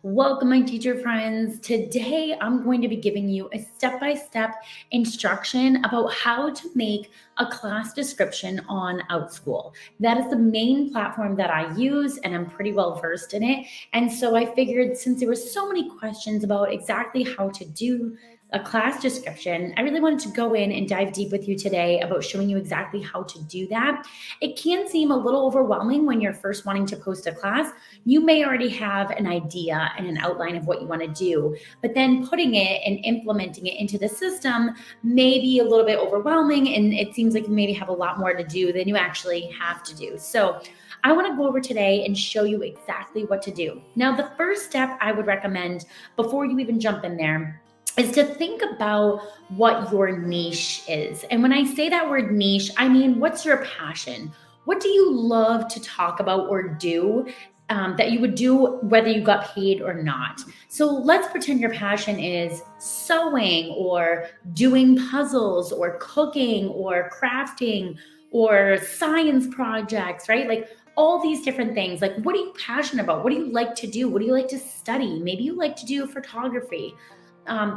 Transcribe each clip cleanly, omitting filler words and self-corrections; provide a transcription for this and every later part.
Welcome, my teacher friends. Today, I'm going to be giving you a step-by-step instruction about how to make a class description on OutSchool. That is the main platform that I use, and I'm pretty well versed in it. And so I figured since there were so many questions about exactly how to do a class description, I really wanted to go in and dive deep with you today about showing you exactly how to do that. It can seem a little overwhelming when you're first wanting to post a class. You may already have an idea and an outline of what you want to do, but then putting it and implementing it into the system may be a little bit overwhelming, and it seems like you maybe have a lot more to do than you actually have to do. So I want to go over today and show you exactly what to do. Now, the first step I would recommend before you even jump in there is to think about what your niche is. And when I say that word niche, I mean, what's your passion? What do you love to talk about or do that you would do whether you got paid or not? So let's pretend your passion is sewing or doing puzzles or cooking or crafting or science projects, right? Like all these different things. Like, what are you passionate about? What do you like to do? What do you like to study? Maybe you like to do photography.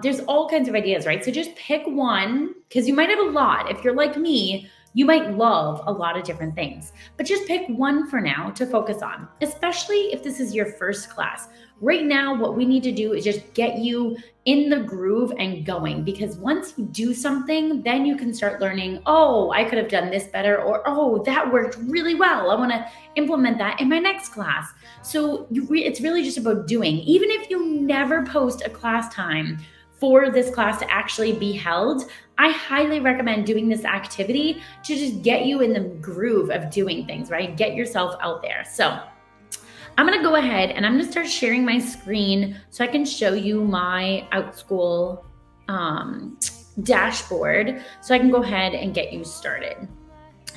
There's all kinds of ideas, right? So just pick one because you might have a lot. If you're like me, you might love a lot of different things, but just pick one for now to focus on, especially if this is your first class. Right now, what we need to do is just get you in the groove and going, because once you do something, then you can start learning, oh, I could have done this better, or oh, that worked really well. I want to implement that in my next class. So it's really just about doing. Even if you never post a class time for this class to actually be held, I highly recommend doing this activity to just get you in the groove of doing things, right? Get yourself out there. So I'm going to go ahead and I'm going to start sharing my screen so I can show you my OutSchool dashboard so I can go ahead and get you started.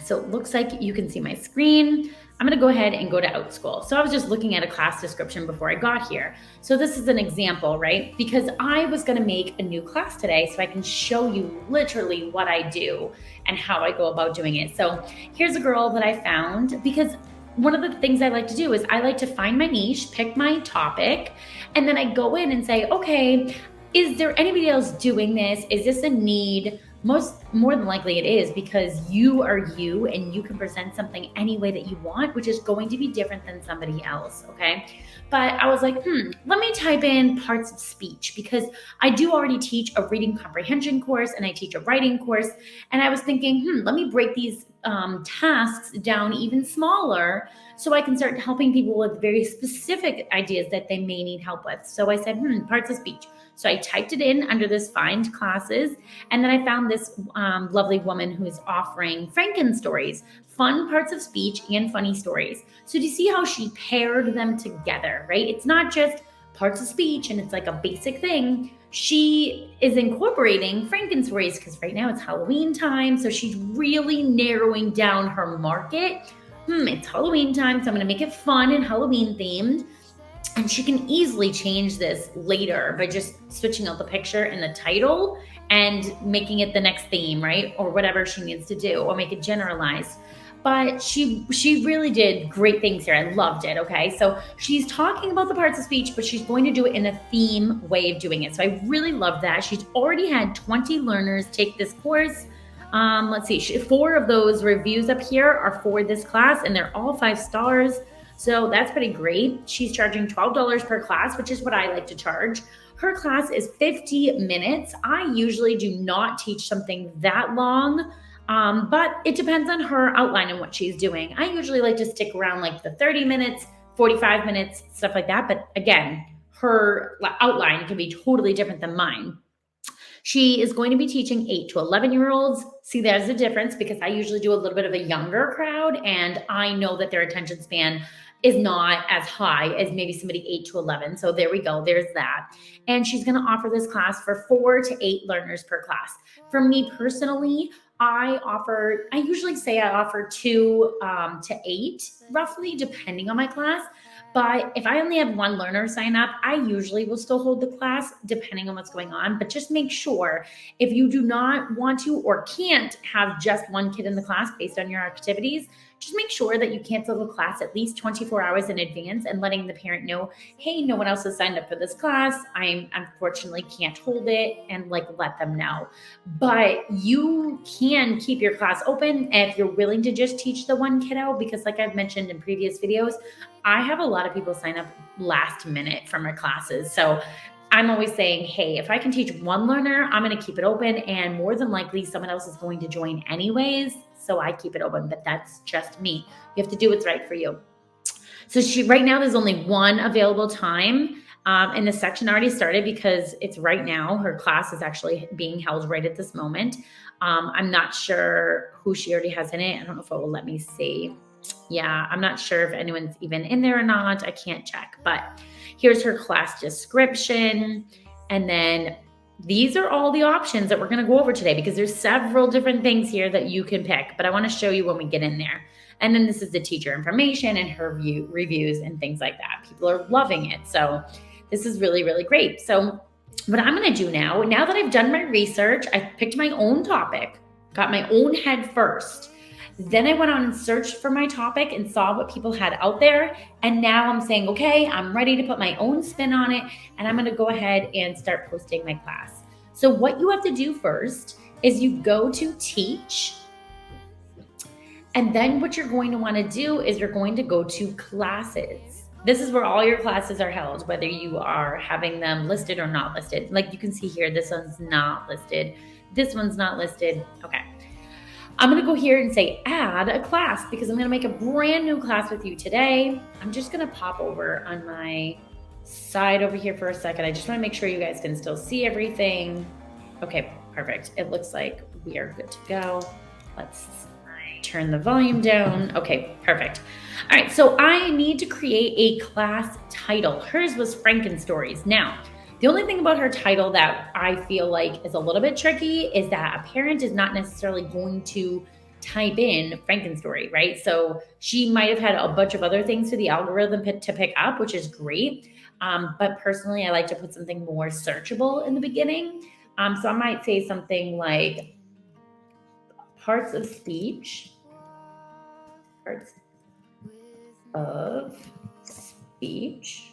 So it looks like you can see my screen. I'm going to go ahead and go to OutSchool. So I was just looking at a class description before I got here. So this is an example, right? Because I was going to make a new class today so I can show you literally what I do and how I go about doing it. So here's a girl that I found, because one of the things I like to do is I like to find my niche, pick my topic, and then I go in and say, okay, is there anybody else doing this? Is this a need? More than likely it is, because you are you and you can present something any way that you want, which is going to be different than somebody else, okay? But I was like, let me type in parts of speech, because I do already teach a reading comprehension course and I teach a writing course. And I was thinking, let me break these tasks down even smaller so I can start helping people with very specific ideas that they may need help with. So I said, parts of speech. So I typed it in under this find classes, and then I found this lovely woman who's offering Franken stories, fun parts of speech and funny stories. So do you see how she paired them together, right? It's not just parts of speech and it's like a basic thing. She is incorporating Franken stories because right now it's Halloween time. So she's really narrowing down her market. It's Halloween time, so I'm going to make it fun and Halloween themed. And she can easily change this later by just switching out the picture and the title and making it the next theme, right? Or whatever she needs to do, or make it generalized. But she really did great things here. I loved it, okay? So she's talking about the parts of speech, but she's going to do it in a theme way of doing it. So I really love that. She's already had 20 learners take this course. Let's see, 4 of those reviews up here are for this class, and they're all 5 stars. So that's pretty great. She's charging $12 per class, which is what I like to charge. Her class is 50 minutes. I usually do not teach something that long, but it depends on her outline and what she's doing. I usually like to stick around like the 30 minutes, 45 minutes, stuff like that. But again, her outline can be totally different than mine. She is going to be teaching 8 to 11-year-olds. See, there's a difference because I usually do a little bit of a younger crowd, and I know that their attention span is not as high as maybe somebody 8 to 11. So there we go. There's that. And she's going to offer this class for 4 to 8 learners per class. For me personally, I usually say I offer 2 to 8, roughly, depending on my class. But if I only have 1 learner sign up, I usually will still hold the class depending on what's going on. But just make sure, if you do not want to or can't have just 1 kid in the class based on your activities, just make sure that you cancel the class at least 24 hours in advance and letting the parent know, hey, no one else has signed up for this class. I unfortunately can't hold it, and like let them know. But you can keep your class open if you're willing to just teach the one kiddo, because like I've mentioned in previous videos, I have a lot of people sign up last minute for my classes. So I'm always saying, hey, if I can teach one learner, I'm going to keep it open, and more than likely someone else is going to join anyways. So I keep it open, but that's just me. You have to do what's right for you. So right now there's only one available time. And the section already started because it's right now. Her class is actually being held right at this moment. I'm not sure who she already has in it. I don't know if it will let me see. Yeah, I'm not sure if anyone's even in there or not. I can't check, but here's her class description. And then these are all the options that we're going to go over today, because there's several different things here that you can pick, but I want to show you when we get in there. And then this is the teacher information and her reviews and things like that. People are loving it. So this is really, really great. So what I'm going to do now that I've done my research, I picked my own topic, got my own head first. Then I went on and searched for my topic and saw what people had out there. And now I'm saying, okay, I'm ready to put my own spin on it. And I'm going to go ahead and start posting my class. So what you have to do first is you go to teach. And then what you're going to want to do is you're going to go to classes. This is where all your classes are held, whether you are having them listed or not listed. Like you can see here, this one's not listed. This one's not listed. Okay. I'm going to go here and say add a class, because I'm going to make a brand new class with you today. I'm just going to pop over on my side over here for a second. I just want to make sure you guys can still see everything. Okay, perfect. It looks like we are good to go. Let's turn the volume down. Okay, perfect. All right, so I need to create a class title. Hers was Frankenstories. Now, the only thing about her title that I feel like is a little bit tricky is that a parent is not necessarily going to type in Frankenstory, right? So she might have had a bunch of other things for the algorithm to pick up, which is great. But personally, I like to put something more searchable in the beginning. So I might say something like parts of speech. Parts of speech.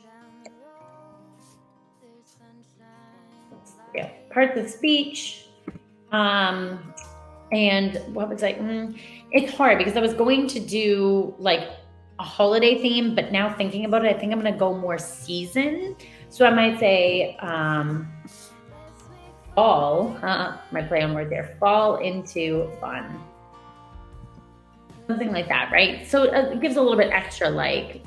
Yeah, parts of speech. And what was I? It's hard because I was going to do like a holiday theme, but now thinking about it, I think I'm going to go more season. So I might say fall. My play on word there. Fall into fun. Something like that, right? So it gives a little bit extra, like,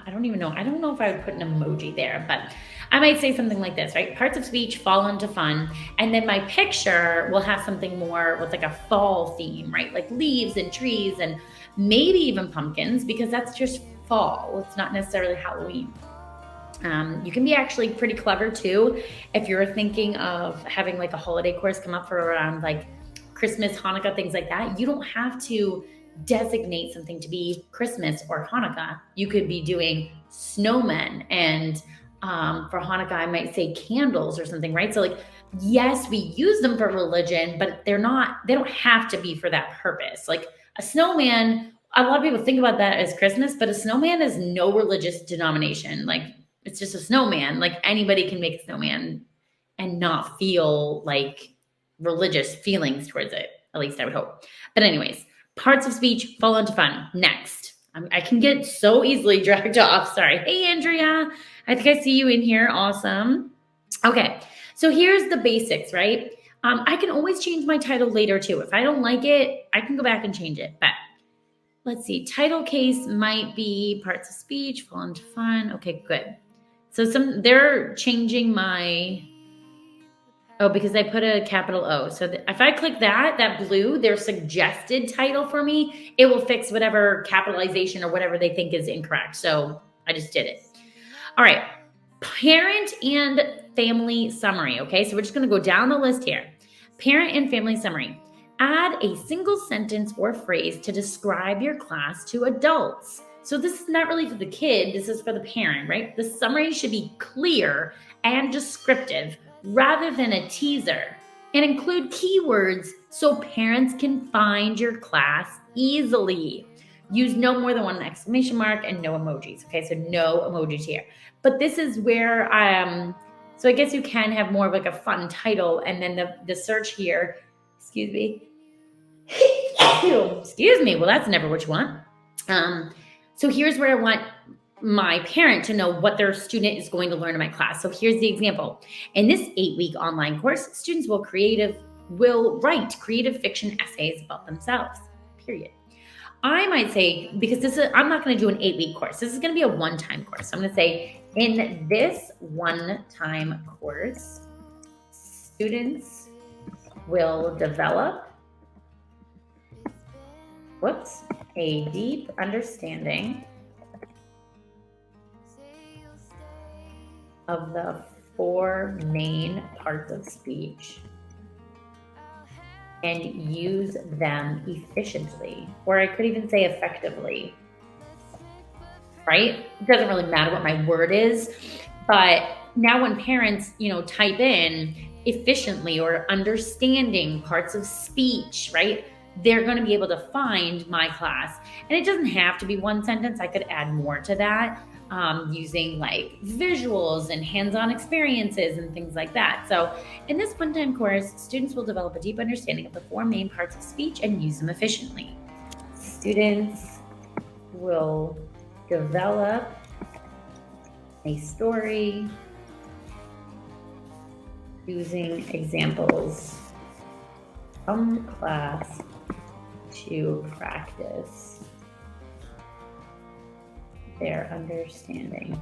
I don't even know. I don't know if I would put an emoji there, but I might say something like this, right? Parts of speech fall into fun. And then my picture will have something more with like a fall theme, right? Like leaves and trees and maybe even pumpkins, because that's just fall. It's not necessarily Halloween. You can be actually pretty clever too. If you're thinking of having like a holiday course come up for around like Christmas, Hanukkah, things like that, you don't have to designate something to be Christmas or Hanukkah. You could be doing snowmen, and for Hanukkah, I might say candles or something, right? So like, yes, we use them for religion, but they don't have to be for that purpose. Like a snowman, a lot of people think about that as Christmas, but a snowman is no religious denomination. Like it's just a snowman. Like anybody can make a snowman and not feel like religious feelings towards it. At least I would hope. But anyways, parts of speech fall into fun. Next. I can get so easily dragged off. Sorry. Hey, Andrea. I think I see you in here. Awesome. Okay. So here's the basics, right? I can always change my title later too. If I don't like it, I can go back and change it. But let's see. Title case might be parts of speech fall into fun. Okay, good. So they're changing my... Oh, because I put a capital O. So if I click that blue, their suggested title for me, it will fix whatever capitalization or whatever they think is incorrect. So I just did it. All right. Parent and family summary. Okay. So we're just going to go down the list here. Parent and family summary. Add a single sentence or phrase to describe your class to adults. So this is not really for the kid. This is for the parent, right? The summary should be clear and descriptive, rather than a teaser. And include keywords so parents can find your class easily. Use no more than one exclamation mark and no emojis. Okay, so no emojis here. But this is where so I guess you can have more of like a fun title, and then the search here, excuse me. Excuse me. Well, that's never what you want. So here's where I want my parent to know what their student is going to learn in my class. So here's the example. In this 8-week online course, students will write creative fiction essays about themselves, period. I might say, because I'm not going to do an 8-week course. This is going to be a one-time course. So I'm going to say, in this one-time course, students will develop a deep understanding of the 4 main parts of speech and use them efficiently, or I could even say effectively, right? It doesn't really matter what my word is, but now when parents, type in efficiently or understanding parts of speech, right? They're going to be able to find my class. And it doesn't have to be one sentence. I could add more to that, using like visuals and hands-on experiences and things like that. So in this one-time course, students will develop a deep understanding of the 4 main parts of speech and use them efficiently. Students will develop a story using examples from class to practice their understanding.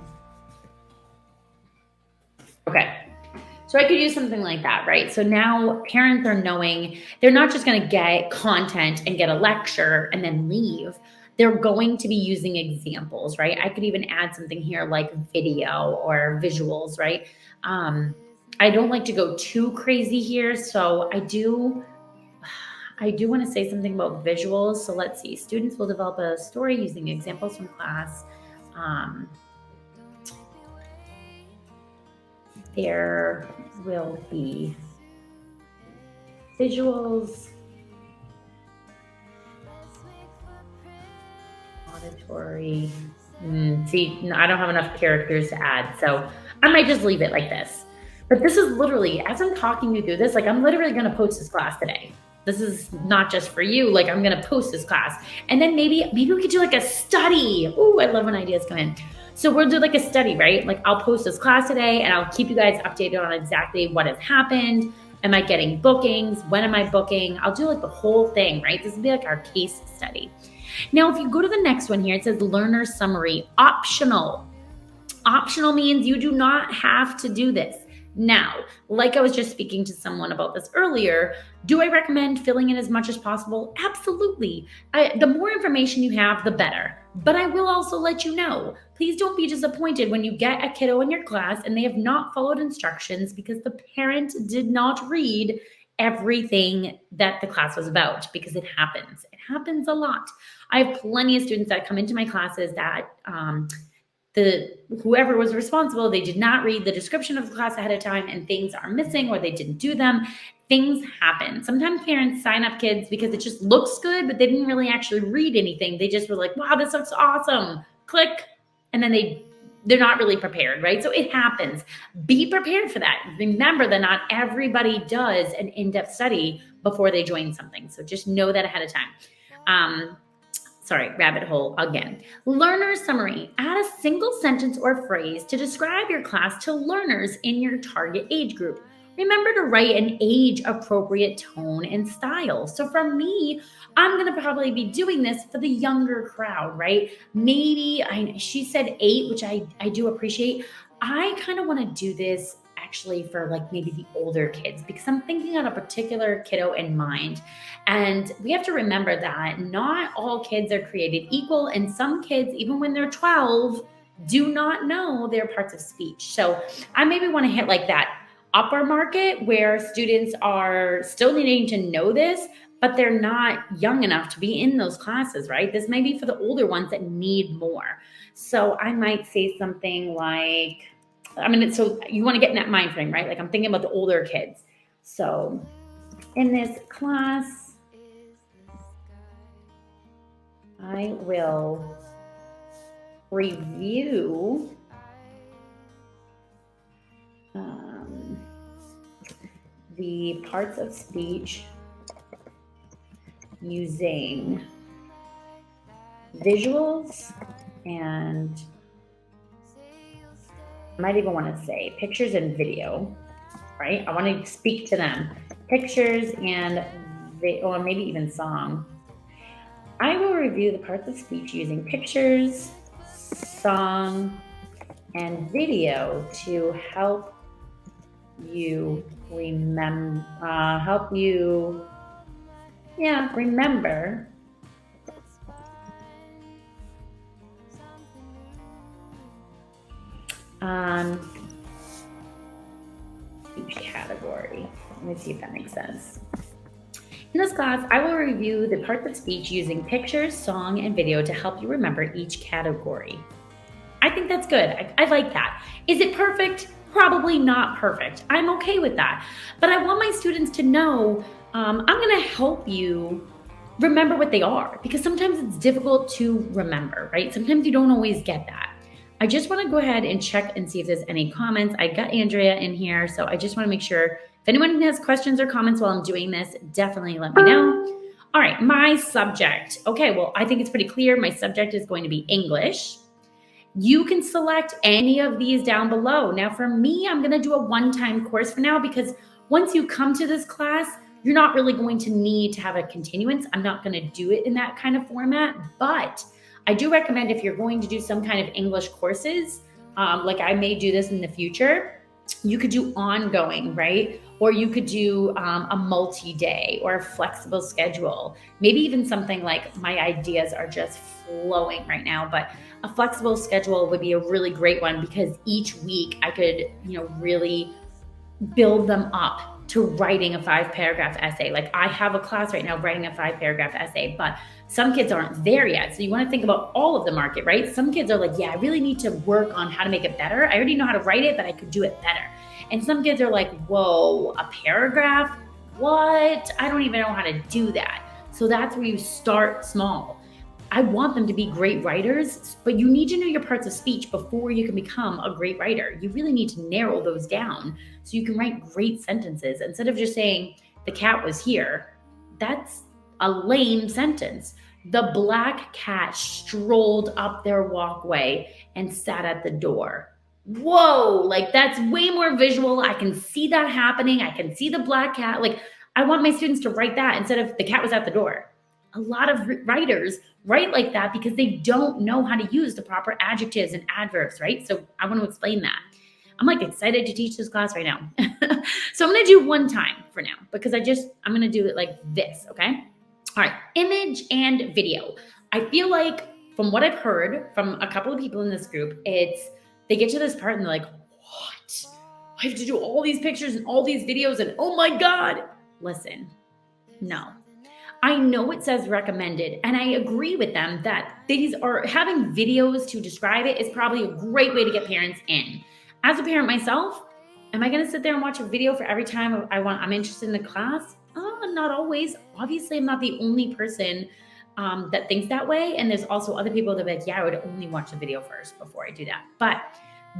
Okay, so I could use something like that, right? So now parents are knowing they're not just going to get content and get a lecture and then leave. They're going to be using examples, right? I could even add something here like video or visuals, right? I don't like to go too crazy here, so I do want to say something about visuals. So let's see. Students will develop a story using examples from class. There will be visuals, auditory. See, I don't have enough characters to add, so I might just leave it like this. But this is literally, as I'm talking you through this, like I'm literally going to post this class today. This is not just for you. Like I'm going to post this class, and then maybe we could do like a study. Ooh, I love when ideas come in. So we'll do like a study, right? Like I'll post this class today, and I'll keep you guys updated on exactly what has happened. Am I getting bookings? When am I booking? I'll do like the whole thing, right? This will be like our case study. Now, if you go to the next one here, it says learner summary, optional. Optional means you do not have to do this. Now, like I was just speaking to someone about this earlier, do I recommend filling in as much as possible? Absolutely. The more information you have, the better. But I will also let you know, please don't be disappointed when you get a kiddo in your class and they have not followed instructions because the parent did not read everything that the class was about, because it happens. It happens a lot. I have plenty of students that come into my classes that whoever was responsible, they did not read the description of the class ahead of time and things are missing or they didn't do them. Things happen. Sometimes parents sign up kids because it just looks good, but they didn't really actually read anything. They just were like, wow, this looks awesome. Click. And then they're not really prepared, right? So it happens. Be prepared for that. Remember that not everybody does an in-depth study before they join something. So just know that ahead of time. Sorry, rabbit hole again. Learner summary. Add a single sentence or phrase to describe your class to learners in your target age group. Remember to write an age-appropriate tone and style. So for me, I'm going to probably be doing this for the younger crowd, right? Maybe, she said 8, which I do appreciate. I kind of want to do this actually for like maybe the older kids, because I'm thinking on a particular kiddo in mind. And we have to remember that not all kids are created equal. And some kids, even when they're 12, do not know their parts of speech. So I maybe want to hit like that upper market where students are still needing to know this, but they're not young enough to be in those classes, right? This may be for the older ones that need more. So I might say something like, so you want to get in that mind frame, right? Like I'm thinking about the older kids. So in this class, I will review the parts of speech using visuals and I might even want to say pictures and video, right? I want to speak to them. Pictures and or maybe even song. I will review the parts of speech using pictures, song, and video to help you remember. Remember each category. Let me see if that makes sense. In this class, I will review the parts of speech using pictures, song, and video to help you remember each category. I think that's good. I like that. Is it perfect? Probably not perfect. I'm okay with that. But I want my students to know I'm going to help you remember what they are because sometimes it's difficult to remember, right? Sometimes you don't always get that. I just want to go ahead and check and see if there's any comments. I got Andrea in here, so I just want to make sure if anyone has questions or comments while I'm doing this, definitely let me know. All right, my subject. Okay, well, I think it's pretty clear. My subject is going to be English. You can select any of these down below. Now, for me, I'm going to do a one-time course for now because once you come to this class, you're not really going to need to have a continuance. I'm not going to do it in that kind of format, but I do recommend if you're going to do some kind of English courses, like I may do this in the future, you could do ongoing, right? Or you could do a multi-day or a flexible schedule. Maybe even something like my ideas are just flowing right now, but a flexible schedule would be a really great one because each week I could, really build them up to writing a 5-paragraph essay. Like I have a class right now writing a 5-paragraph essay, but some kids aren't there yet. So you want to think about all of the market, right? Some kids are like, yeah, I really need to work on how to make it better. I already know how to write it, but I could do it better. And some kids are like, whoa, a paragraph? What? I don't even know how to do that. So that's where you start small. I want them to be great writers, but you need to know your parts of speech before you can become a great writer. You really need to narrow those down so you can write great sentences. Instead of just saying, the cat was here, that's a lame sentence. The black cat strolled up their walkway and sat at the door. Whoa, like that's way more visual. I can see that happening. I can see the black cat. Like I want my students to write that instead of the cat was at the door. A lot of writers write like that because they don't know how to use the proper adjectives and adverbs, right? So I want to explain that. I'm like excited to teach this class right now. So I'm going to do one time for now because I'm going to do it like this, okay? All right, image and video. I feel like from what I've heard from a couple of people in this group, they get to this part and they're like, what? I have to do all these pictures and all these videos and oh my God. Listen, no. I know it says recommended, and I agree with them that having videos to describe it is probably a great way to get parents in. As a parent myself, am I going to sit there and watch a video for every time I'm interested in the class? Not always. Obviously, I'm not the only person that thinks that way, and there's also other people that are like, yeah, I would only watch the video first before I do that. But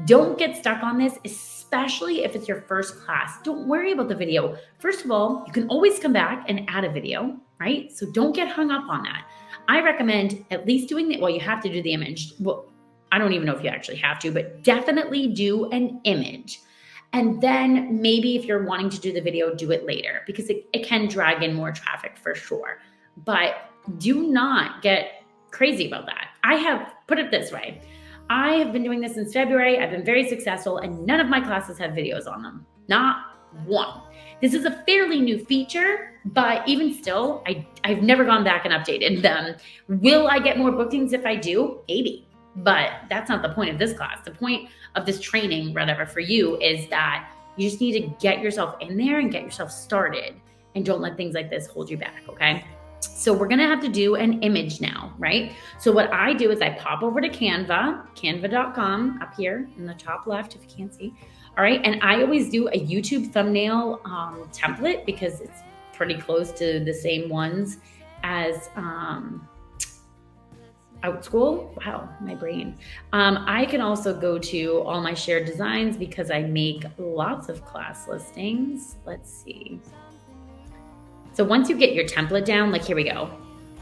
don't get stuck on this, especially if it's your first class. Don't worry about the video. First of all, you can always come back and add a video, right? So don't get hung up on that. I recommend at least doing you have to do the image. Well, I don't even know if you actually have to, but definitely do an image. And then maybe if you're wanting to do the video, do it later because it can drag in more traffic for sure. But do not get crazy about that. Put it this way. I have been doing this since February. I've been very successful and none of my classes have videos on them. Not one. This is a fairly new feature, but even still, I've never gone back and updated them. Will I get more bookings if I do? Maybe, but that's not the point of this class. The point of this training, whatever, for you is that you just need to get yourself in there and get yourself started and don't let things like this hold you back, okay? So we're gonna have to do an image now, right? So what I do is I pop over to Canva, canva.com, up here in the top left if you can't see. All right, and I always do a YouTube thumbnail template because it's pretty close to the same ones as OutSchool. Wow, my brain. I can also go to all my shared designs because I make lots of class listings. Let's see. So once you get your template down, like here we go.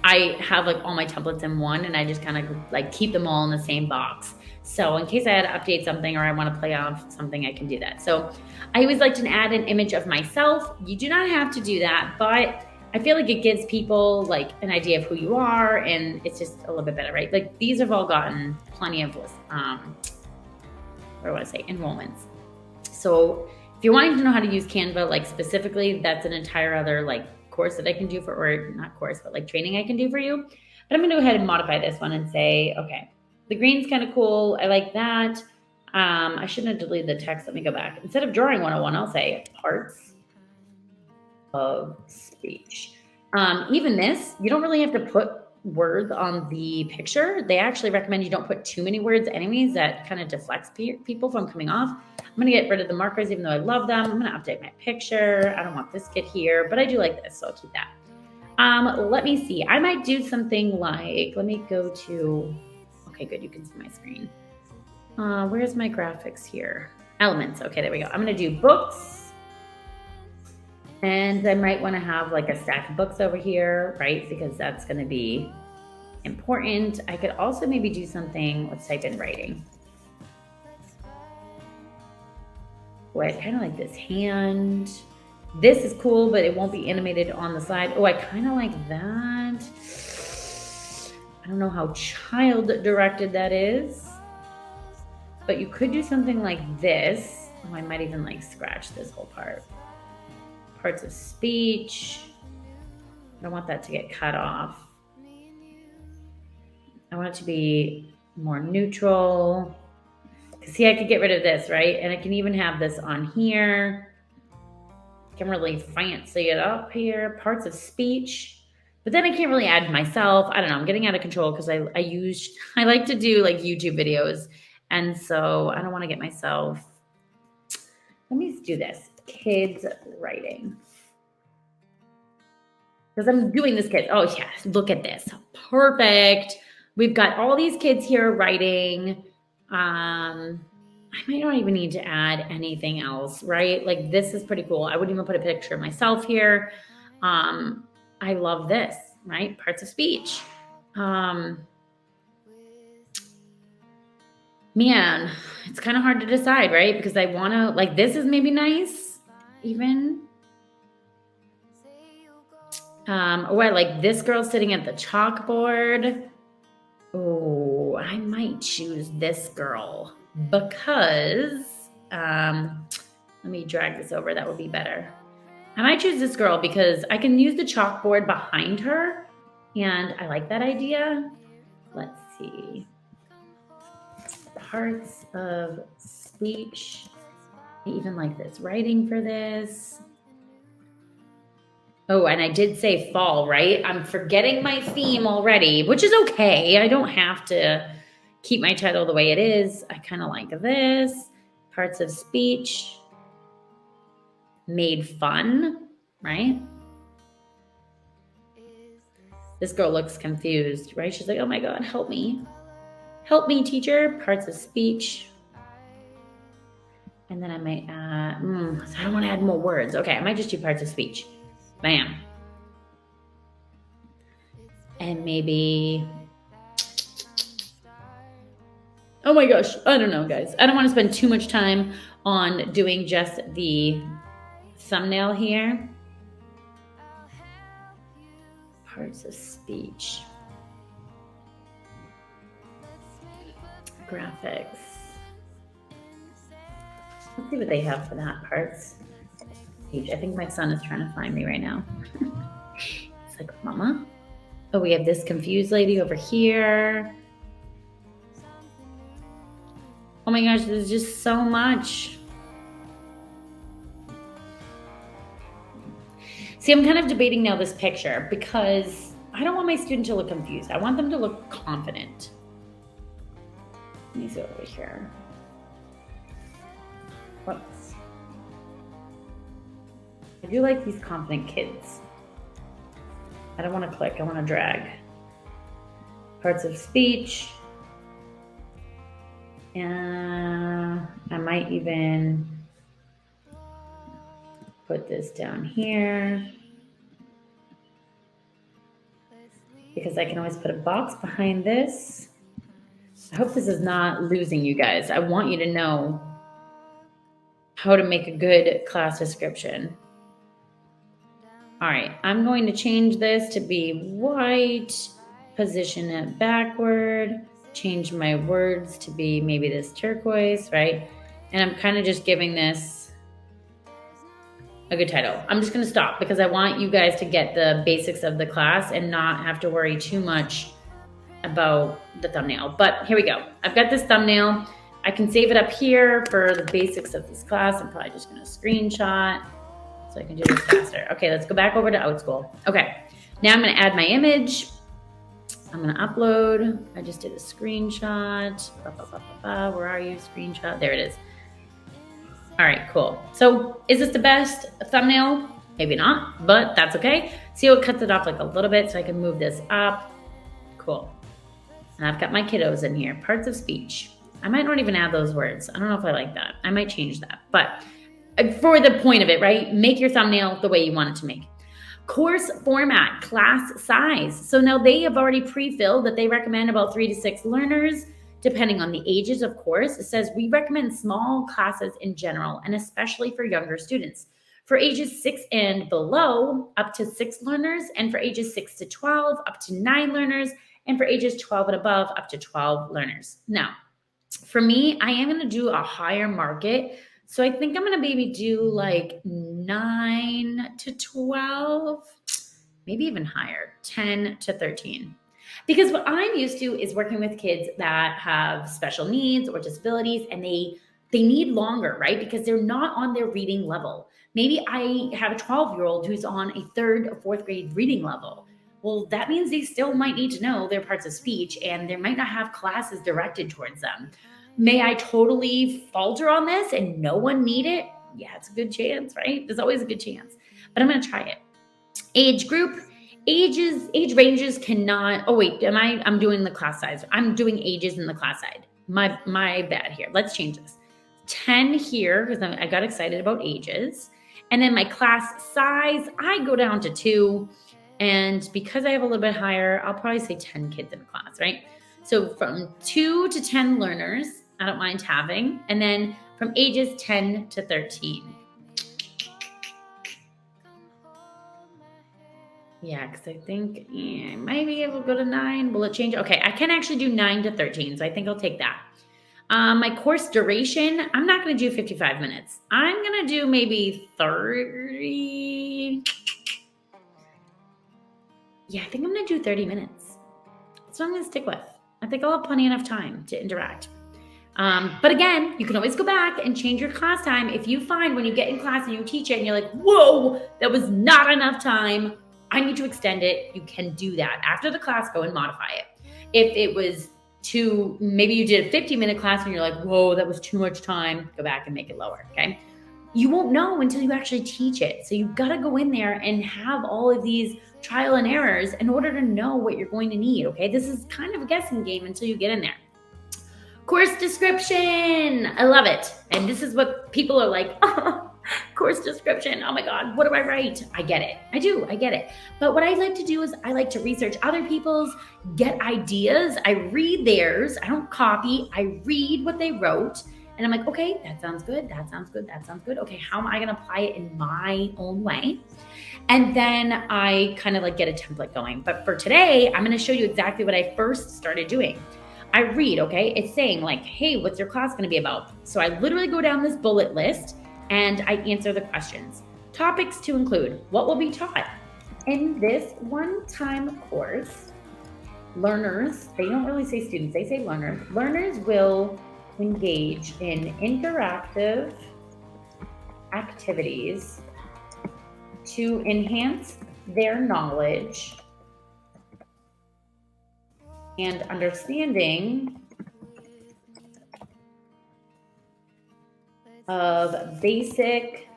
I have like all my templates in one and I just kind of like keep them all in the same box. So in case I had to update something or I want to play off something, I can do that. So I always like to add an image of myself. You do not have to do that, but I feel like it gives people like an idea of who you are and it's just a little bit better, right? Like these have all gotten plenty of, enrollments. So if you're wanting to know how to use Canva, like specifically, that's an entire other like course that I can do for, or not course, but like training I can do for you. But I'm gonna go ahead and modify this one and say, okay, the green's kind of cool. I like that. I shouldn't have deleted the text. Let me go back. Instead of drawing 101, I'll say parts of speech. Even this, you don't really have to put words on the picture. They actually recommend you don't put too many words anyways. That kind of deflects people from coming off. I'm going to get rid of the markers, even though I love them. I'm going to update my picture. I don't want this kid here, but I do like this, so I'll keep that. Let me see. I might do something like, let me go to, okay, good. You can see my screen. Where's my graphics here? Elements. Okay, there we go. I'm going to do books. And I might want to have like a stack of books over here, right? Because that's going to be important. I could also maybe do something, let's type in writing. Oh, I kind of like this hand. This is cool, but it won't be animated on the side. Oh, I kind of like that. I don't know how child-directed that is, but you could do something like this. Oh, I might even like scratch this whole part. Parts of speech. I don't want that to get cut off. I want it to be more neutral. See, I could get rid of this, right? And I can even have this on here. I can really fancy it up here. Parts of speech. But then I can't really add myself. I don't know. I'm getting out of control because I like to do like YouTube videos. And so I don't want to get myself. Let me do this. Kids writing. Because I'm doing this kid. Oh, yeah. Look at this. Perfect. We've got all these kids here writing. I might not even need to add anything else, right? Like this is pretty cool. I wouldn't even put a picture of myself here. I love this, right? Parts of speech. Man, it's kind of hard to decide, right? Because I want to, like, this is maybe nice, even. Oh, I like this girl sitting at the chalkboard. Oh, I might choose this girl because, let me drag this over. That would be better. I might choose this girl because I can use the chalkboard behind her. And I like that idea. Let's see. Parts of speech. I even like this writing for this. Oh, and I did say fall, right? I'm forgetting my theme already, which is okay. I don't have to keep my title the way it is. I kind of like this. Parts of speech. Made fun, right? This girl looks confused, right? She's like, oh my God, help me. Help me, teacher. Parts of speech. And then I might add, I don't want to add more words. Okay, I might just do parts of speech. Bam. And maybe, oh my gosh, I don't know, guys. I don't want to spend too much time on doing just the thumbnail here. Parts of speech. Graphics. Let's see what they have for that parts. I think my son is trying to find me right now. It's like, Mama. Oh, we have this confused lady over here. Oh my gosh, there's just so much. See, I'm kind of debating now this picture because I don't want my student to look confused. I want them to look confident. Let me see over here. Whoops. I do like these confident kids. I don't want to click, I want to drag. Parts of speech. And I might even put this down here because I can always put a box behind this. I hope this is not losing you guys. I want you to know how to make a good class description. All right, I'm going to change this to be white, position it backward, change my words to be maybe this turquoise, right? And I'm kind of just giving this a good title. I'm just going to stop because I want you guys to get the basics of the class and not have to worry too much about the thumbnail. But here we go. I've got this thumbnail. I can save it up here for the basics of this class. I'm probably just going to screenshot so I can do this faster. Okay, let's go back over to OutSchool. Okay, now I'm going to add my image. I'm going to upload. I just did a screenshot. Where are you? Screenshot. There it is. All right, cool. So is this the best thumbnail? Maybe not, but that's okay. See how it cuts it off like a little bit so I can move this up. Cool. And I've got my kiddos in here. Parts of speech. I might not even add those words. I don't know if I like that. I might change that. But for the point of it, right? Make your thumbnail the way you want it to make. Course format, class size. So now they have already pre-filled that they recommend about 3 to 6 learners, depending on the ages, of course. It says we recommend small classes in general, and especially for younger students. For ages 6 and below, up to 6 learners, and for ages 6 to 12, up to 9 learners, and for ages 12 and above, up to 12 learners. Now, for me, I am going to do a higher market. So I think I'm going to maybe do like 9 to 12, maybe even higher, 10 to 13. Because what I'm used to is working with kids that have special needs or disabilities, and they need longer, right? Because they're not on their reading level. Maybe I have a 12-year-old who's on a 3rd or 4th grade reading level. Well, that means they still might need to know their parts of speech, and they might not have classes directed towards them. May I totally falter on this and no one need it? Yeah, it's a good chance, right? There's always a good chance, but I'm going to try it. Age group, age ranges cannot, oh wait, I'm doing the class size. I'm doing ages in the class side. My bad here. Let's change this. 10 here because I got excited about ages. And then my class size, I go down to 2. And because I have a little bit higher, I'll probably say 10 kids in a class, right? So from 2 to 10 learners, I don't mind having. And then from ages 10 to 13. Yeah, because I think I might be able to go to 9. Will it change? Okay, I can actually do 9 to 13, so I think I'll take that. My course duration, I'm not going to do 55 minutes. I'm going to do maybe 30. Yeah, I think I'm going to do 30 minutes. That's what I'm going to stick with. I think I'll have plenty enough time to interact. But again, you can always go back and change your class time. If you find when you get in class and you teach it and you're like, whoa, that was not enough time, I need to extend it. You can do that. After the class, go and modify it. If it was maybe you did a 50-minute class and you're like, whoa, that was too much time, go back and make it lower, okay? You won't know until you actually teach it. So you've got to go in there and have all of these trial and errors in order to know what you're going to need, okay? This is kind of a guessing game until you get in there. Course description. I love it. And this is what people are like, oh, course description. Oh my God, what do I write? I get it. I do. I get it. But what I like to do is I like to research other people's, get ideas. I read theirs. I don't copy. I read what they wrote. And I'm like, okay, that sounds good. That sounds good. That sounds good. Okay, how am I going to apply it in my own way? And then I kind of like get a template going. But for today, I'm going to show you exactly what I first started doing. I read, okay? It's saying like, hey, what's your class going to be about? So I literally go down this bullet list and I answer the questions. Topics to include. What will be taught? In this one-time course, learners, they don't really say students, they say learners. Learners will engage in interactive activities to enhance their knowledge and understanding of basic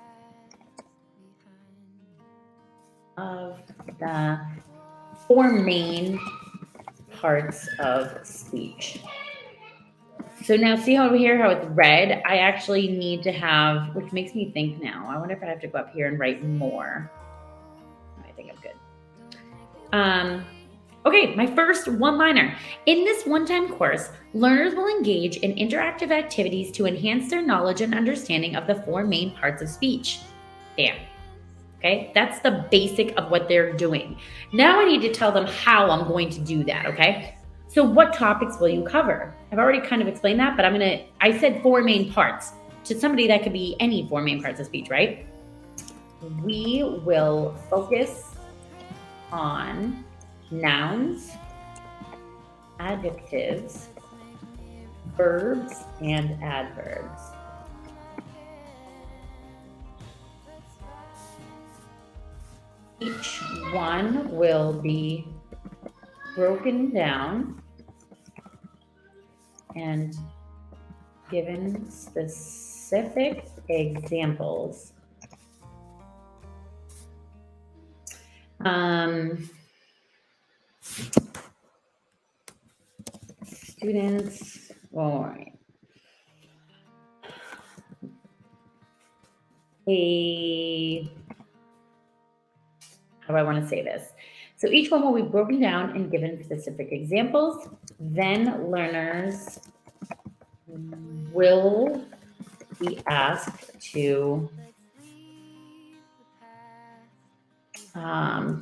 of the four main parts of speech. So now see how over here, how it's red? I actually need to have, which makes me think now, I wonder if I have to go up here and write more. I think I'm good. Okay, my first one-liner. In this one-time course, learners will engage in interactive activities to enhance their knowledge and understanding of the four main parts of speech. Bam. Okay, that's the basic of what they're doing. Now I need to tell them how I'm going to do that, okay? So what topics will you cover? I've already kind of explained that, but I said four main parts. To somebody that could be any four main parts of speech, right? We will focus on nouns, adjectives, verbs, and adverbs. Each one will be broken down and given specific examples. Students, all right. How do I want to say this? So each one will be broken down and given specific examples. Then learners will be asked to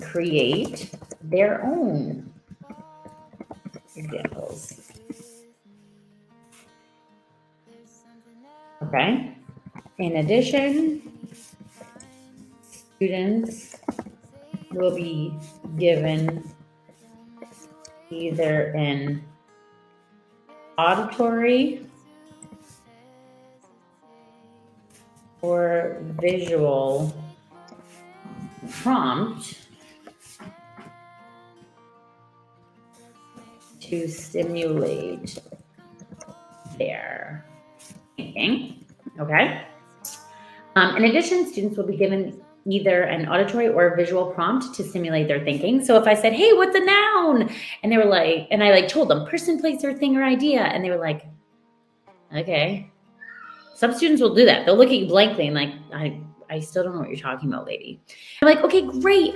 create their own examples. Okay. In addition, students will be given either an auditory or visual prompt to stimulate their thinking. Okay. In addition, students will be given either an auditory or a visual prompt to stimulate their thinking. So if I said, hey, what's a noun? And they were like, and I like told them person, place, or thing or idea. And they were like, okay. Some students will do that. They'll look at you blankly and like, I still don't know what you're talking about, lady. I'm like, okay, great.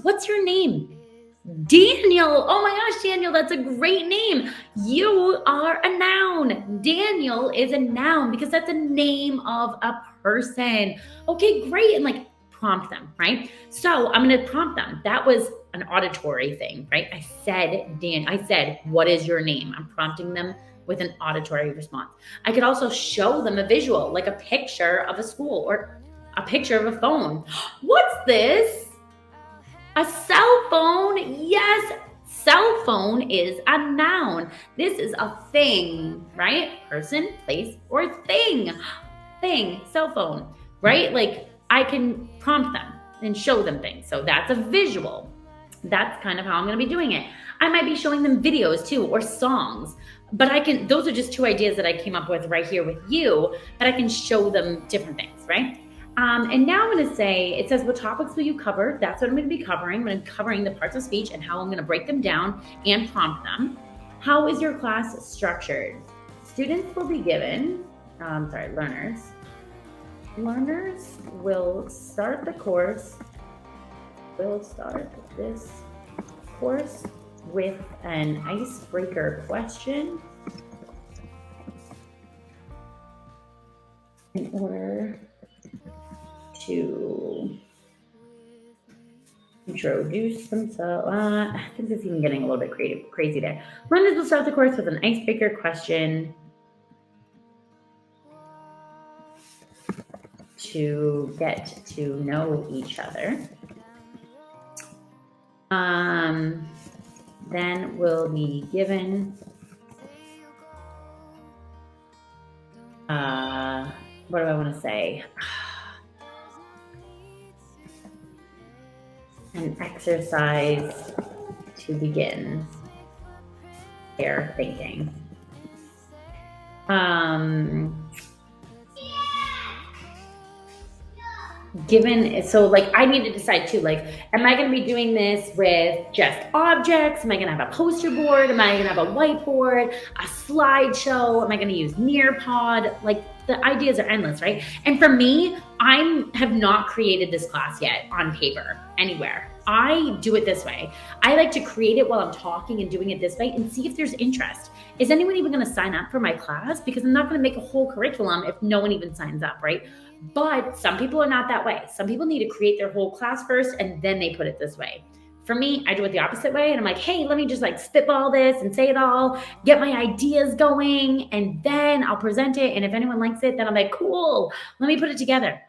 What's your name? Daniel. Oh my gosh, Daniel, that's a great name. You are a noun. Daniel is a noun because that's a name of a person. Okay, great. And like prompt them, right? So I'm going to prompt them. That was an auditory thing, right? I said, what is your name? I'm prompting them with an auditory response. I could also show them a visual, like a picture of a school or a picture of a phone. What's this? A cell phone? Yes, cell phone is a noun. This is a thing, right? Person, place, or thing. Thing, cell phone, right? Like I can prompt them and show them things. So that's a visual. That's kind of how I'm going to be doing it. I might be showing them videos too, or songs, but those are just two ideas that I came up with right here with you, but I can show them different things, right? And now I'm going to say, it says, what topics will you cover? That's what I'm going to be covering. I'm going to be covering the parts of speech and how I'm going to break them down and prompt them. How is your class structured? Students will be given, learners. Learners will start this course with an icebreaker question in order to introduce themselves. I think this is even getting a little bit crazy there. Learners will start the course with an icebreaker question to get to know each other. Then we'll be given what do I want to say? an exercise to begin their thinking. So like I need to decide too, like, am I going to be doing this with just objects? Am I going to have a poster board? Am I going to have a whiteboard, a slideshow? Am I going to use Nearpod? Like the ideas are endless, right? And for me, I have not created this class yet on paper anywhere. I do it this way. I like to create it while I'm talking and doing it this way and see if there's interest. Is anyone even going to sign up for my class? Because I'm not going to make a whole curriculum if no one even signs up, right? But some people are not that way. Some people need to create their whole class first and then they put it this way. For me, I do it the opposite way. And I'm like, hey, let me just like spitball this and say it all, get my ideas going, and then I'll present it. And if anyone likes it, then I'm like, cool, let me put it together.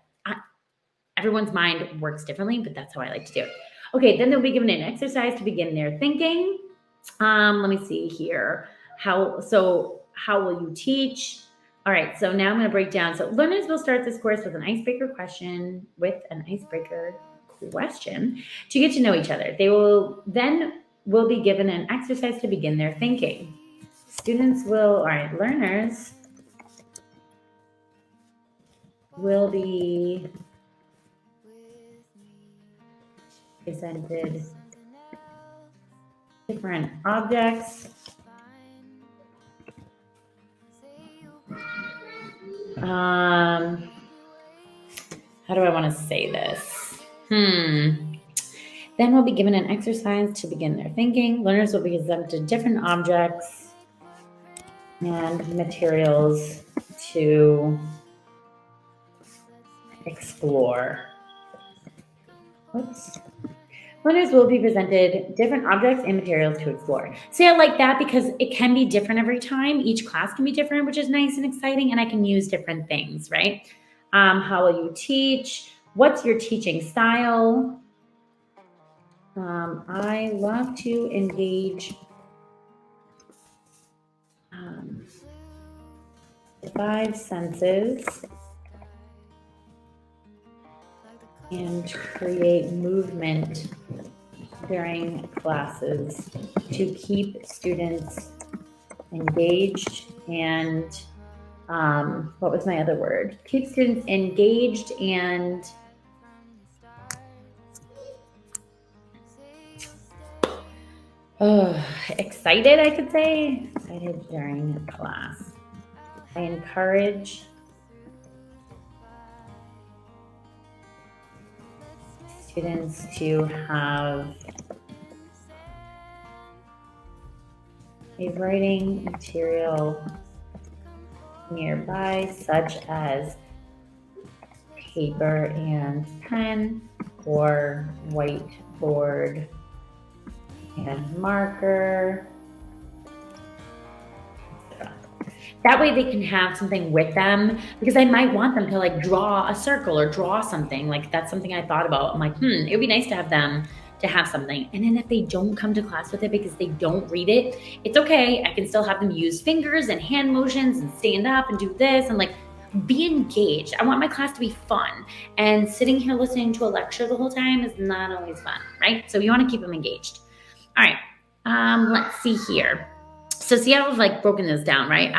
Everyone's mind works differently, but that's how I like to do it. Okay, then they'll be given an exercise to begin their thinking. Let me see here. How will you teach? All right, so now I'm going to break down. So learners will start this course with an icebreaker question to get to know each other. They will be given an exercise to begin their thinking. Learners will be presented different objects. How do I want to say this? Then we'll be given an exercise to begin their thinking. Learners will be presented different objects and materials to explore. Learners will be presented different objects and materials to explore. See, I like that because it can be different every time. Each class can be different, which is nice and exciting, and I can use different things, right? How will you teach? What's your teaching style? I love to engage the 5 senses and create movement during classes to keep students engaged and what was my other word? Keep students engaged and excited, I could say. Excited during class. I encourage students to have a writing material nearby, such as paper and pen, or whiteboard and marker. That way they can have something with them, because I might want them to like draw a circle or draw something. Like that's something I thought about. I'm like, it would be nice to have them to have something. And then if they don't come to class with it because they don't read it, it's okay. I can still have them use fingers and hand motions and stand up and do this and like be engaged. I want my class to be fun, and sitting here listening to a lecture the whole time is not always fun, right? So you want to keep them engaged. All right, let's see here. So see how I've like broken this down, right?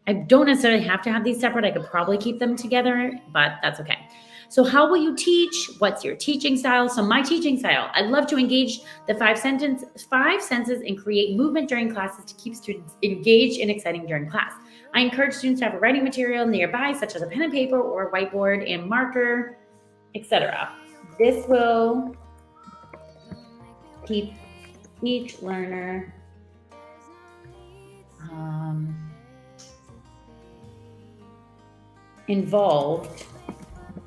I don't necessarily have to have these separate. I could probably keep them together, but that's okay. So how will you teach? What's your teaching style? So my teaching style, I love to engage the 5 senses and create movement during classes to keep students engaged and exciting during class. I encourage students to have a writing material nearby, such as a pen and paper or a whiteboard and marker, etc. This will keep each learner involved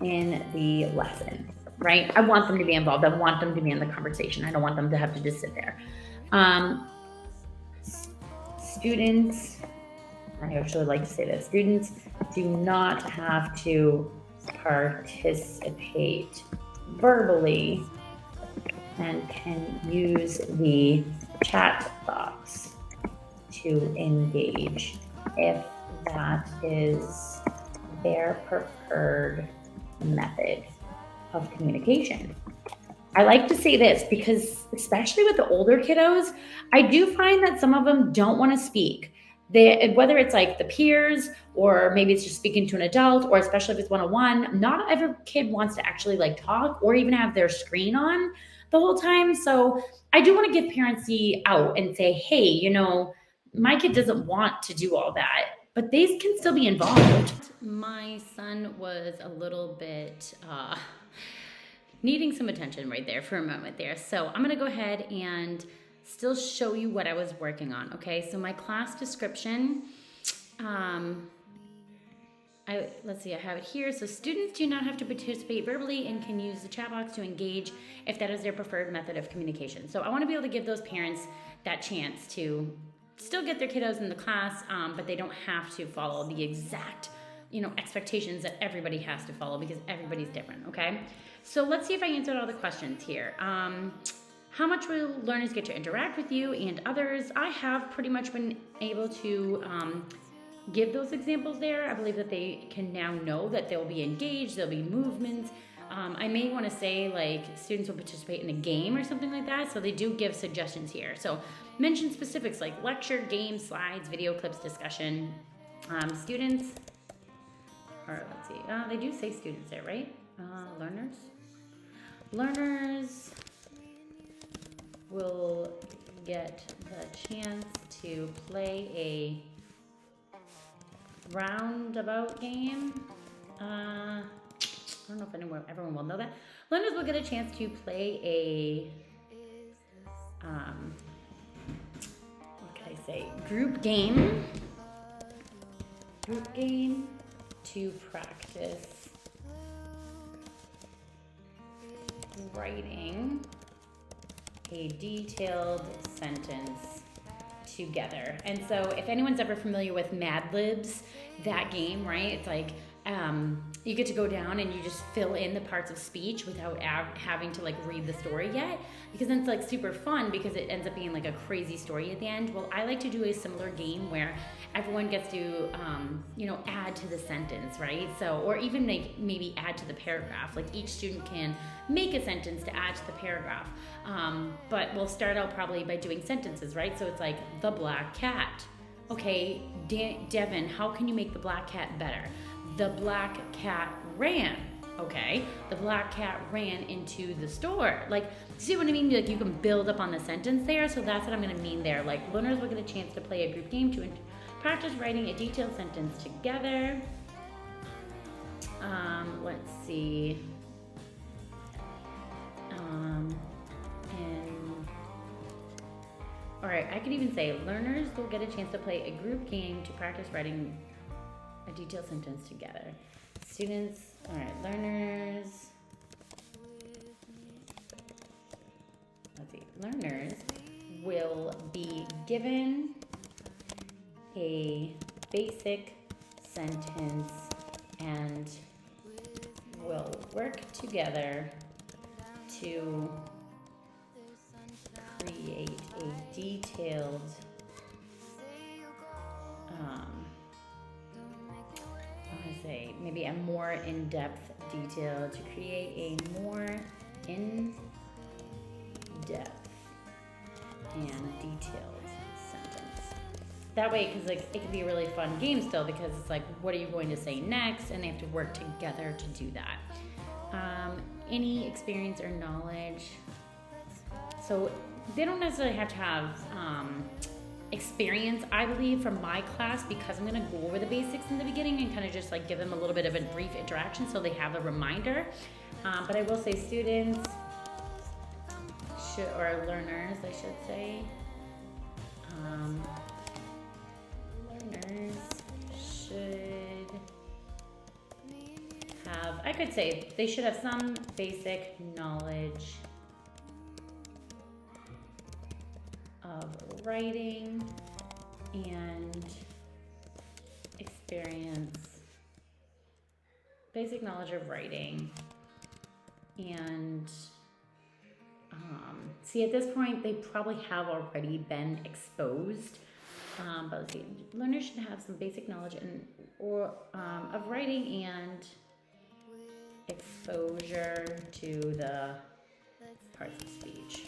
in the lesson, right? I want them to be involved. I want them to be in the conversation. I don't want them to have to just sit there. Students, I actually like to say this, students do not have to participate verbally and can use the chat box to engage if that is their preferred method of communication. I like to say this because, especially with the older kiddos, I do find that some of them don't want to speak. Whether it's like the peers or maybe it's just speaking to an adult, or especially if it's one-on-one, not every kid wants to actually like talk or even have their screen on the whole time. So I do want to give parents the out and say, hey, my kid doesn't want to do all that, but they can still be involved. My son was a little bit needing some attention right there for a moment there. So I'm gonna go ahead and still show you what I was working on, okay? So my class description, let's see, I have it here. So students do not have to participate verbally and can use the chat box to engage if that is their preferred method of communication. So I wanna be able to give those parents that chance to still get their kiddos in the class, but they don't have to follow the exact expectations that everybody has to follow because everybody's different, okay? So let's see if I answered all the questions here. How much will learners get to interact with you and others? I have pretty much been able to give those examples there. I believe that they can now know that they'll be engaged, there'll be movements. I may want to say like students will participate in a game or something like that. So they do give suggestions here. So mention specifics like lecture, game, slides, video clips, discussion. Students, or let's see, they do say students there, right? Learners. Learners will get the chance to play a roundabout game. I don't know if everyone will know that. Learners will get a chance to play a, what can I say? Group game to practice writing a detailed sentence together. And so if anyone's ever familiar with Mad Libs, that game, right? It's like you get to go down and you just fill in the parts of speech without having to like read the story yet, because then it's like super fun because it ends up being like a crazy story at the end. Well, I like to do a similar game where everyone gets to add to the sentence, right? So, or even maybe add to the paragraph. Like each student can make a sentence to add to the paragraph. But we'll start out probably by doing sentences, right? So it's like the black cat. Okay, Devin, how can you make the black cat better? The black cat ran. Okay, the black cat ran into the store. Like, see what I mean? Like you can build up on the sentence there. So that's what I'm gonna mean there. Like learners will get a chance to play a group game to practice writing a detailed sentence together. Let's see. All right, I could even say learners will get a chance to play a group game to practice writing a detailed sentence together. Students, all right, learners. Let's see, learners will be given a basic sentence and will work together to create a detailed maybe a more in-depth detail to create a more in-depth and detailed sentence. That way, because like it can be a really fun game still, because it's like, what are you going to say next? And they have to work together to do that. Any experience or knowledge. So they don't necessarily have to have experience, I believe, from my class, because I'm going to go over the basics in the beginning and kind of just like give them a little bit of a brief interaction so they have a reminder. But I will say students or learners, I should say, learners should have, I could say they should have some basic knowledge of writing and experience, basic knowledge of writing, and see, at this point they probably have already been exposed, but let's see, learners should have some basic knowledge of writing and exposure to the parts of speech.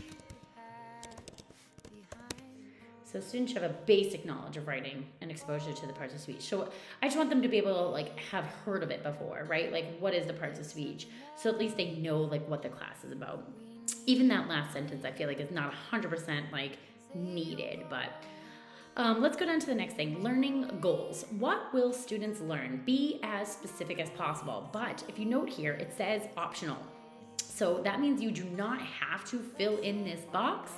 So students should have a basic knowledge of writing and exposure to the parts of speech. So I just want them to be able to like have heard of it before, right? Like what is the parts of speech? So at least they know like what the class is about. Even that last sentence I feel like is not 100% like needed, but let's go down to the next thing, learning goals. What will students learn? Be as specific as possible. But if you note here, it says optional. So that means you do not have to fill in this box,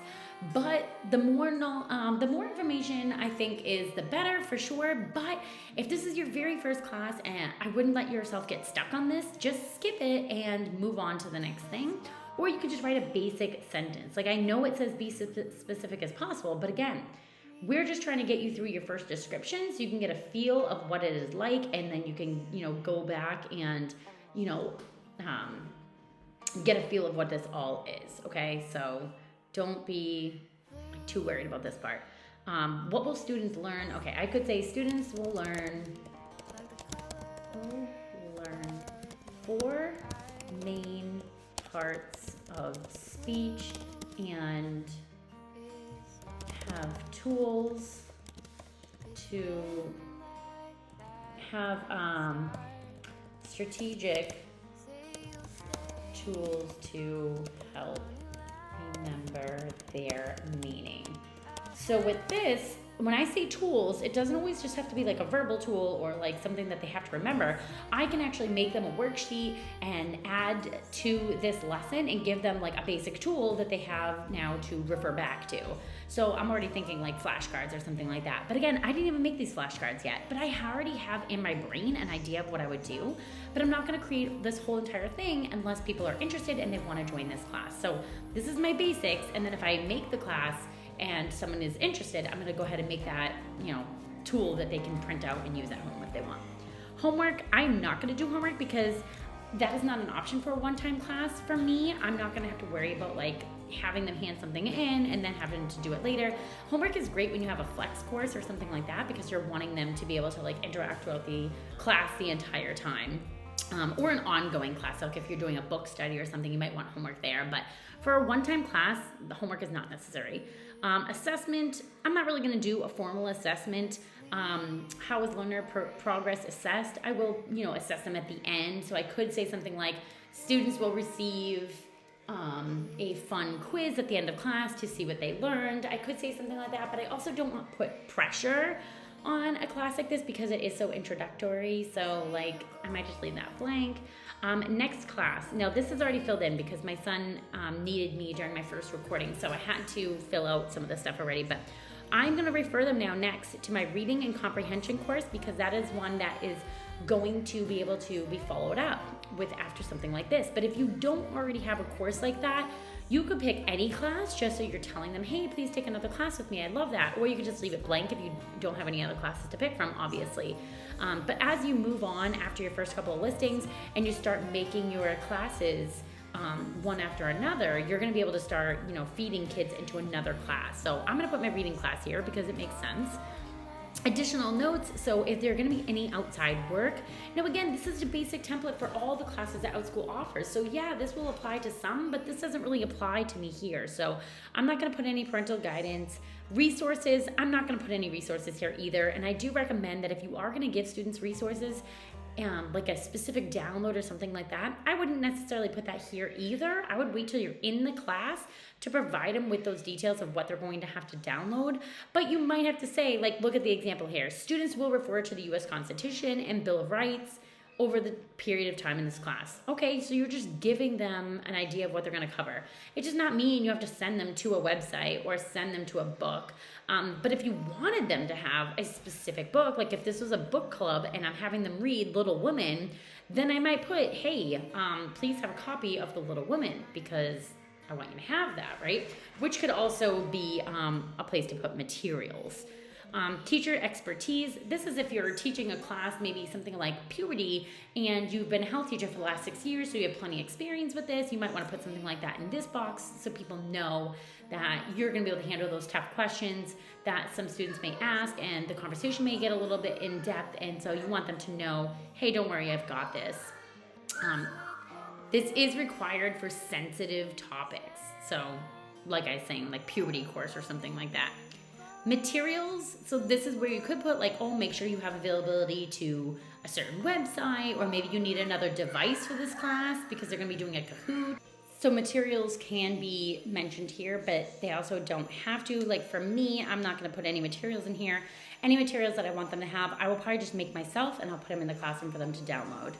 but the more information I think is the better for sure. But if this is your very first class, and I wouldn't let yourself get stuck on this, just skip it and move on to the next thing. Or you could just write a basic sentence. Like I know it says be specific as possible, but again, we're just trying to get you through your first description so you can get a feel of what it is like, and then you can, go back and, get a feel of what this all is, okay? So don't be too worried about this part. What will students learn? Okay, I could say students will learn 4 main parts of speech and have tools to have strategic tools to help remember their meaning. So with this, when I say tools, it doesn't always just have to be like a verbal tool or like something that they have to remember. I can actually make them a worksheet and add to this lesson and give them like a basic tool that they have now to refer back to. So I'm already thinking like flashcards or something like that. But again, I didn't even make these flashcards yet, but I already have in my brain an idea of what I would do. But I'm not gonna create this whole entire thing unless people are interested and they wanna join this class. So this is my basics, and then if I make the class and someone is interested, I'm gonna go ahead and make that, tool that they can print out and use at home if they want. Homework, I'm not gonna do homework because that is not an option for a one-time class for me. I'm not gonna have to worry about like having them hand something in and then having to do it later. Homework is great when you have a flex course or something like that because you're wanting them to be able to like interact throughout the class the entire time. Or an ongoing class, like if you're doing a book study or something, you might want homework there. But for a one-time class, the homework is not necessary. Assessment, I'm not really gonna do a formal assessment. How is learner progress assessed? I will, assess them at the end. So I could say something like, students will receive a fun quiz at the end of class to see what they learned. I could say something like that, but I also don't want to put pressure on a class like this because it is so introductory. So like I might just leave that blank. Next class. Now this is already filled in because my son needed me during my first recording, so I had to fill out some of the stuff already, but I'm going to refer them now next to my reading and comprehension course because that is one that is going to be able to be followed up with after something like this. But if you don't already have a course like that, you could pick any class just so you're telling them, hey, please take another class with me. I love that. Or you could just leave it blank if you don't have any other classes to pick from, obviously. But as you move on after your first couple of listings and you start making your classes one after another, you're going to be able to start, feeding kids into another class. So I'm going to put my reading class here because it makes sense. Additional notes, so if there are going to be any outside work. Now again, this is a basic template for all the classes that OutSchool offers. So yeah, this will apply to some, but this doesn't really apply to me here. So I'm not going to put any parental guidance. Resources, I'm not going to put any resources here either. And I do recommend that if you are going to give students resources, like a specific download or something like that, I wouldn't necessarily put that here either. I would wait till you're in the class to provide them with those details of what they're going to have to download. But you might have to say, like, look at the example here. Students will refer to the U.S. Constitution and Bill of Rights over the period of time in this class. Okay, so you're just giving them an idea of what they're going to cover. It does not mean you have to send them to a website or send them to a book. But if you wanted them to have a specific book, like if this was a book club and I'm having them read Little Women, then I might put, hey, please have a copy of the Little Women because I want you to have that, right? Which could also be a place to put materials. Teacher expertise. This is if you're teaching a class, maybe something like puberty, and you've been a health teacher for the last 6 years, so you have plenty of experience with this. You might want to put something like that in this box so people know that you're going to be able to handle those tough questions that some students may ask, and the conversation may get a little bit in depth, and so you want them to know, hey, don't worry, I've got this. This is required for sensitive topics. So like I was saying, like puberty course or something like that. Materials, so this is where you could put like, oh, make sure you have availability to a certain website, or maybe you need another device for this class because they're gonna be doing a Kahoot. So materials can be mentioned here, but they also don't have to. Like for me, I'm not gonna put any materials in here. Any materials that I want them to have, I will probably just make myself and I'll put them in the classroom for them to download.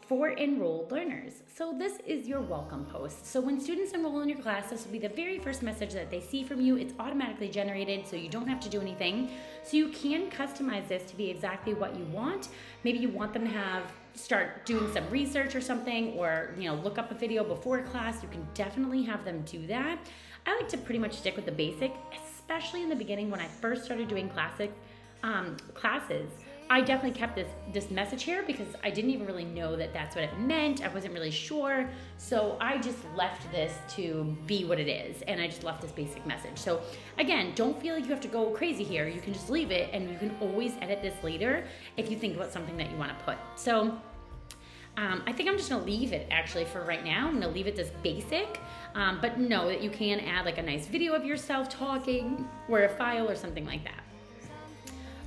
For enrolled learners. So this is your welcome post. So when students enroll in your class, this will be the very first message that they see from you. It's automatically generated, so you don't have to do anything. So you can customize this to be exactly what you want. Maybe you want them to start doing some research or something, or look up a video before class. You can definitely have them do that. I like to pretty much stick with the basic, especially in the beginning when I first started doing classes. I definitely kept this message here because I didn't even really know that that's what it meant. I wasn't really sure. So I just left this to be what it is. And I just left this basic message. So again, don't feel like you have to go crazy here. You can just leave it, and you can always edit this later if you think about something that you want to put. So I think I'm just gonna leave it actually for right now. I'm gonna leave it this basic, but know that you can add like a nice video of yourself talking or a file or something like that.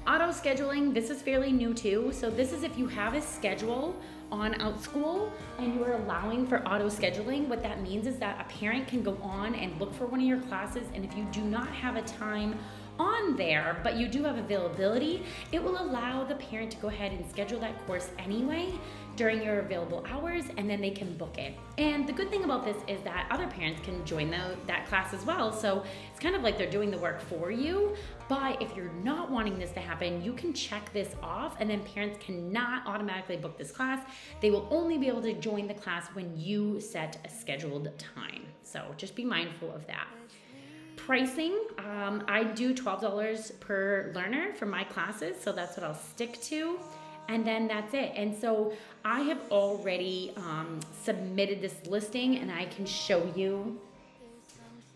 Auto scheduling, this is fairly new too. So this is if you have a schedule on OutSchool and you're allowing for auto scheduling. What that means is that a parent can go on and look for one of your classes, and if you do not have a time on there, but you do have availability, it will allow the parent to go ahead and schedule that course anyway during your available hours, and then they can book it. And the good thing about this is that other parents can join that class as well. So it's kind of like they're doing the work for you. But if you're not wanting this to happen, you can check this off, and then parents cannot automatically book this class. They will only be able to join the class when you set a scheduled time. So just be mindful of that. Pricing, I do $12 per learner for my classes, so that's what I'll stick to, and then that's it. And so I have already submitted this listing, and I can show you.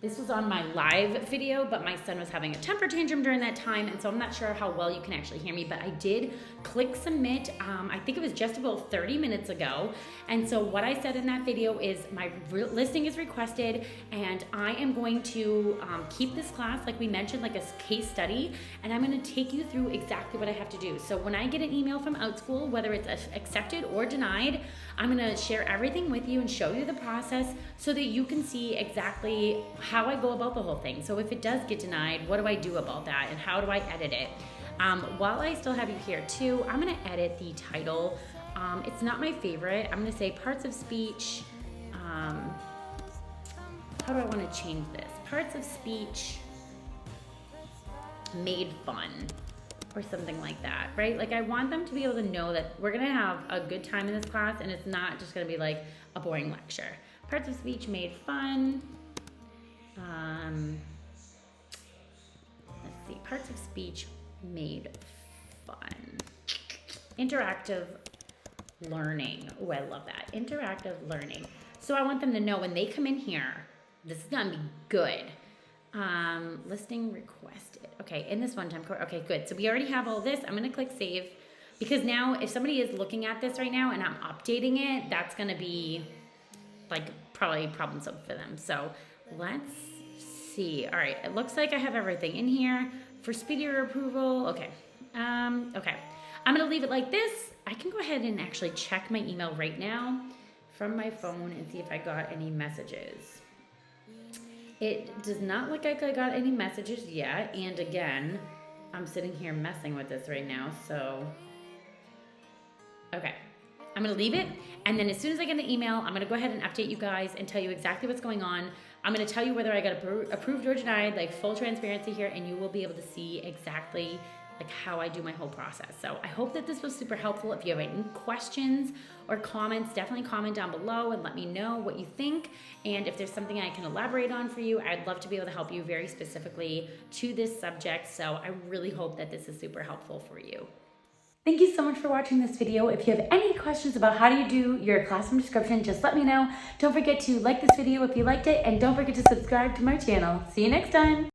This was on my live video, but my son was having a temper tantrum during that time, and so I'm not sure how well you can actually hear me, but I did click submit. I think it was just about 30 minutes ago. And so what I said in that video is my listing is requested, and I am going to keep this class, like we mentioned, like a case study, and I'm gonna take you through exactly what I have to do. So when I get an email from OutSchool, whether it's accepted or denied, I'm gonna share everything with you and show you the process so that you can see exactly how I go about the whole thing. So if it does get denied, what do I do about that, and how do I edit it? While I still have you here too, I'm gonna edit the title. It's not my favorite. I'm gonna say parts of speech. How do I wanna change this? Parts of speech made fun, or something like that, right? Like I want them to be able to know that we're gonna have a good time in this class, and it's not just gonna be like a boring lecture. Parts of speech made fun. Let's see, parts of speech made fun. Interactive learning. Oh, I love that. Interactive learning. So I want them to know when they come in here, this is gonna be good. Listing requested. Okay, in this one-time course. Okay, good. So we already have all this. I'm gonna click save, because now if somebody is looking at this right now and I'm updating it, that's gonna be like probably problem solved for them. So let's see. All right, it looks like I have everything in here for speedier approval. Okay, okay. I'm gonna leave it like this. I can go ahead and actually check my email right now from my phone and see if I got any messages. It does not look like I got any messages yet. And again, I'm sitting here messing with this right now. So, okay. I'm gonna leave it. And then as soon as I get an email, I'm gonna go ahead and update you guys and tell you exactly what's going on. I'm gonna tell you whether I got approved or denied, like full transparency here, and you will be able to see exactly like how I do my whole process. So I hope that this was super helpful. If you have any questions or comments, definitely comment down below and let me know what you think. And if there's something I can elaborate on for you, I'd love to be able to help you very specifically to this subject. So I really hope that this is super helpful for you. Thank you so much for watching this video. If you have any questions about how do you do your classroom description, just let me know. Don't forget to like this video if you liked it, and don't forget to subscribe to my channel. See you next time.